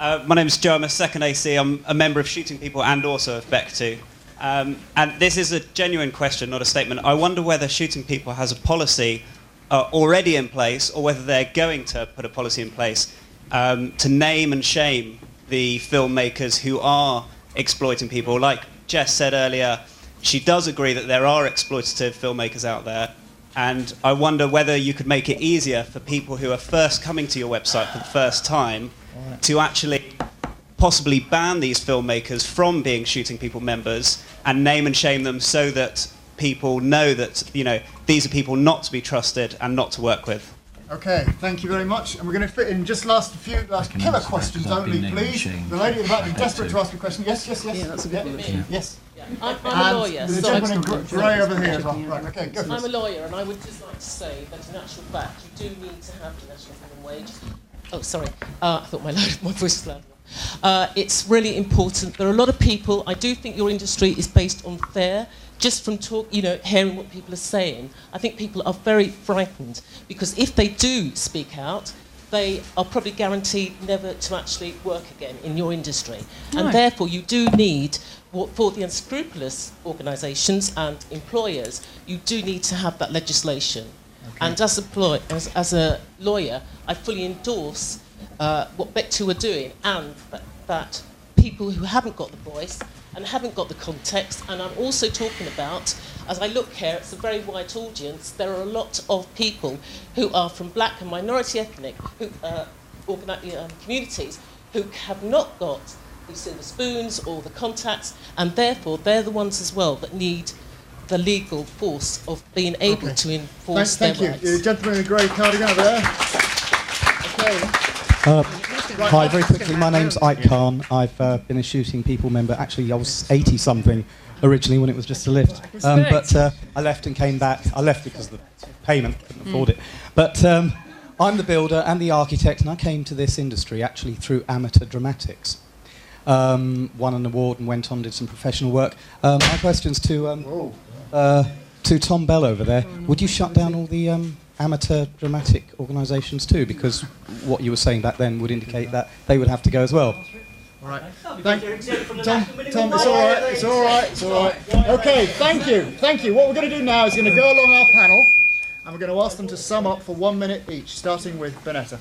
My name is Joe. I'm a second AC. I'm a member of Shooting People and also of BECTU. And this is a genuine question, not a statement. I wonder whether Shooting People has a policy already in place, or whether they're going to put a policy in place to name and shame the filmmakers who are exploiting people. Like Jess said earlier, she does agree that there are exploitative filmmakers out there. And I wonder whether you could make it easier for people who are first coming to your website for the first time to actually possibly ban these filmmakers from being Shooting People members and name and shame them, so that people know that, you know, these are people not to be trusted and not to work with. Okay, thank you very much. And we're going to fit in just last killer questions only, please. The lady at the back is desperate to ask a question. Yes. Yeah, that's a good one. Yes. I'm a lawyer. There's a gentleman in grey over here as well. Right, okay, go for it. I'm a lawyer, and I would just like to say that in actual fact, you do need to have the national minimum wage. Oh, sorry. I thought my voice was loud. It's really important. There are a lot of people. I do think your industry is based on fair. Just from hearing what people are saying, I think people are very frightened, because if they do speak out, they are probably guaranteed never to actually work again in your industry. Right. And therefore, you do need, for the unscrupulous organisations and employers, you do need to have that legislation. Okay. And as a lawyer, I fully endorse what BECTU are doing, and that people who haven't got the voice and haven't got the context, and I'm also talking about, as I look here, it's a very wide audience, there are a lot of people who are from black and minority ethnic communities who have not got the silver spoons or the contacts, and therefore they're the ones as well that need the legal force of being able to enforce their rights. Thank you. The gentleman in the grey cardigan over there. Okay. Hi, very quickly, my name's Ike Khan. I've been a Shooting People member. Actually, I was 80-something originally when it was just a lift. But I left and came back. I left because of the payment, couldn't afford it. But I'm the builder and the architect, and I came to this industry actually through amateur dramatics. Won an award and went on and did some professional work. My question's to Tom Bell over there. Would you shut down all the amateur dramatic organisations too, because what you were saying back then would indicate that they would have to go as well? All right. Tom, it's all right. Okay, thank you. What we're going to do now is going to go along our panel, and we're going to ask them to sum up for 1 minute each, starting with Benetta.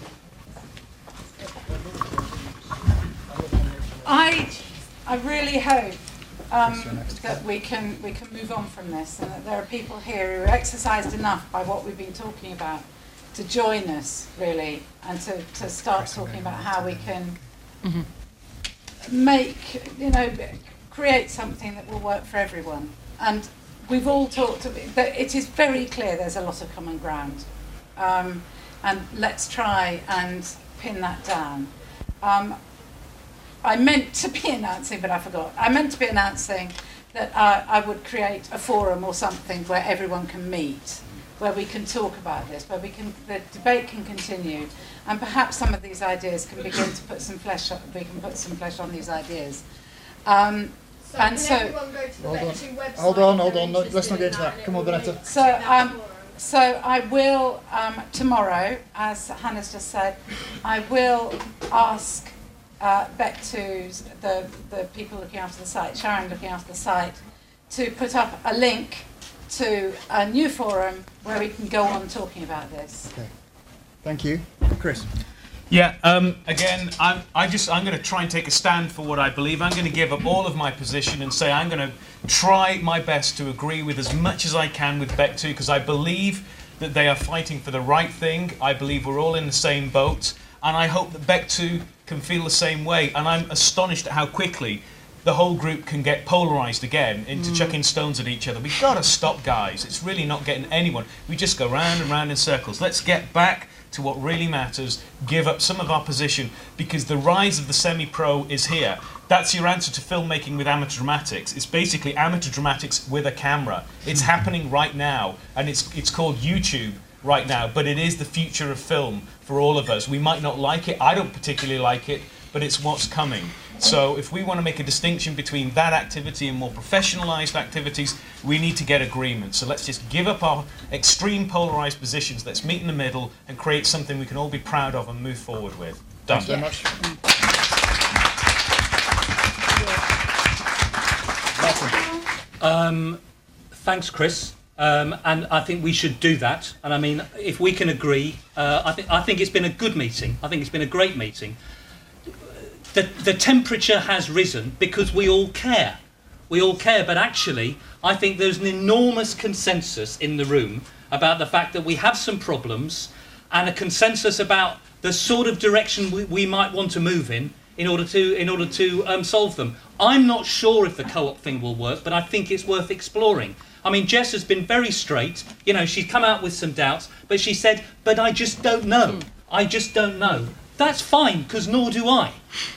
I really hope that we can move on from this, and that there are people here who are exercised enough by what we've been talking about to join us, really, and to start talking about how we can create something that will work for everyone. And we've all talked that it is very clear there's a lot of common ground, and let's try and pin that down. I meant to be announcing, but I forgot. I meant to be announcing that I would create a forum or something where everyone can meet, where we can talk about this, where the debate can continue, and perhaps some of these ideas can begin to put some flesh on. We can put some flesh on these ideas. Everyone go to the BECTU website? Hold on. No, let's not get into that. Come on, Benetta. So I will tomorrow, as Hannah's just said, I will ask BECTU's, the people looking after the site, Sharon looking after the site, to put up a link to a new forum where we can go on talking about this. Okay. Thank you. Chris. Yeah, again, I'm going to try and take a stand for what I believe. I'm going to give up all of my position and say I'm going to try my best to agree with as much as I can with BECTU, because I believe that they are fighting for the right thing. I believe we're all in the same boat, and I hope that BECTU can feel the same way. And I'm astonished at how quickly the whole group can get polarised again into chucking stones at each other. We've got to stop, guys. It's really not getting anyone. We just go round and round in circles. Let's get back to what really matters, give up some of our position, because the rise of the semi-pro is here. That's your answer to filmmaking with amateur dramatics. It's basically amateur dramatics with a camera. It's happening right now, and it's called YouTube right now, but it is the future of film for all of us. We might not like it, I don't particularly like it, but it's what's coming. So if we want to make a distinction between that activity and more professionalised activities, we need to get agreement. So let's just give up our extreme polarised positions, let's meet in the middle and create something we can all be proud of and move forward with. Done. Thanks very much. Thanks, Chris. And I think we should do that. And I mean, if we can agree, I think it's been a good meeting. I think it's been a great meeting. The temperature has risen because we all care. We all care, but actually, I think there's an enormous consensus in the room about the fact that we have some problems, and a consensus about the sort of direction we might want to move in order to solve them. I'm not sure if the co-op thing will work, but I think it's worth exploring. I mean, Jess has been very straight. You know, she's come out with some doubts, but she said, but I just don't know. I just don't know. That's fine, because nor do I.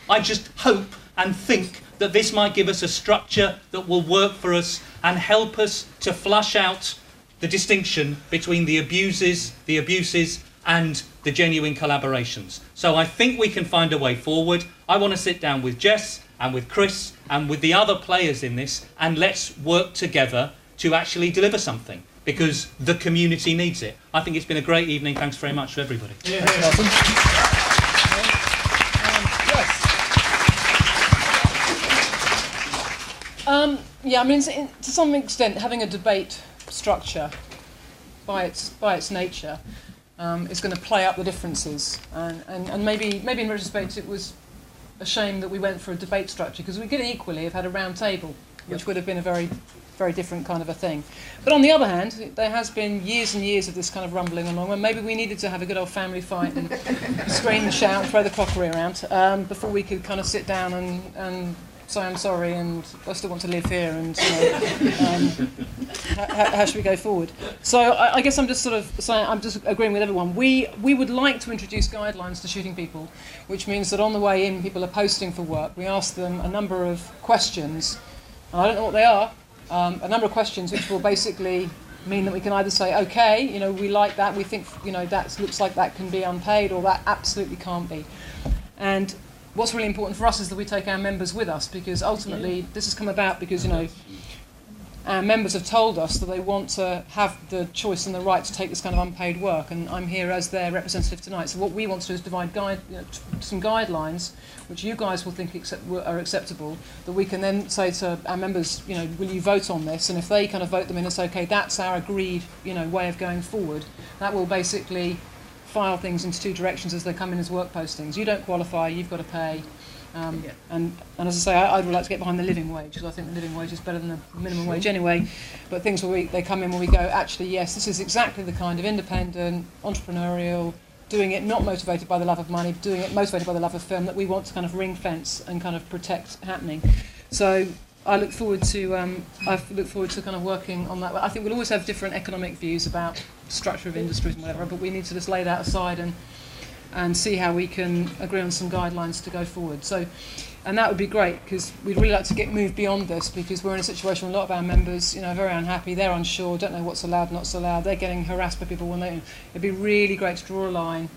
I just hope and think that this might give us a structure that will work for us and help us to flush out the distinction between the abuses, and the genuine collaborations. So I think we can find a way forward. I want to sit down with Jess and with Chris and with the other players in this, and let's work together to actually deliver something, because the community needs it. I think it's been a great evening. Thanks very much to everybody. Yeah. Yeah, I mean, to some extent, having a debate structure, by its nature, is going to play up the differences. And maybe in retrospect, it was a shame that we went for a debate structure, because we could equally have had a round table, which would have been a very, very different kind of a thing. But on the other hand, there has been years and years of this kind of rumbling along, when maybe we needed to have a good old family fight and scream and shout and throw the crockery around before we could kind of sit down and say I'm sorry and I still want to live here, and how should we go forward? So I guess I'm just sort of saying, I'm just agreeing with everyone. We would like to introduce guidelines to shooting people, which means that on the way in, people are posting for work. We ask them a number of questions, and I don't know what they are. A number of questions which will basically mean that we can either say, okay, you know, we like that, we think, you know, that looks like that can be unpaid, or that absolutely can't be. And what's really important for us is that we take our members with us, because ultimately this has come about because, you know, our members have told us that they want to have the choice and the right to take this kind of unpaid work, and I'm here as their representative tonight. So what we want to do is divide some guidelines which you guys will think are acceptable, that we can then say to our members, you know, will you vote on this? And if they kind of vote them in and say, okay, that's our agreed, you know, way of going forward, that will basically file things into two directions as they come in as work postings. You don't qualify, you've got to pay. And as I say, I'd like to get behind the living wage, because I think the living wage is better than the minimum wage anyway. But things where they come in where we go, actually, yes, this is exactly the kind of independent, entrepreneurial, doing it not motivated by the love of money, doing it motivated by the love of film, that we want to kind of ring fence and kind of protect happening. So I look forward to kind of working on that. I think we'll always have different economic views about structure of industries and whatever, but we need to just lay that aside and see how we can agree on some guidelines to go forward. So, and that would be great, because we'd really like to move beyond this, because we're in a situation where a lot of our members, you know, are very unhappy, they're unsure, don't know what's allowed, not so allowed, they're getting harassed by people when they. It'd be really great to draw a line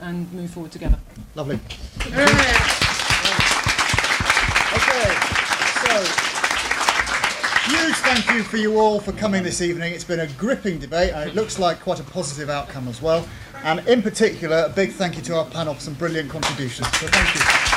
and move forward together. Lovely. Okay, so huge thank you for you all for coming this evening. It's been a gripping debate, and it looks like quite a positive outcome as well. And in particular, a big thank you to our panel for some brilliant contributions. So thank you.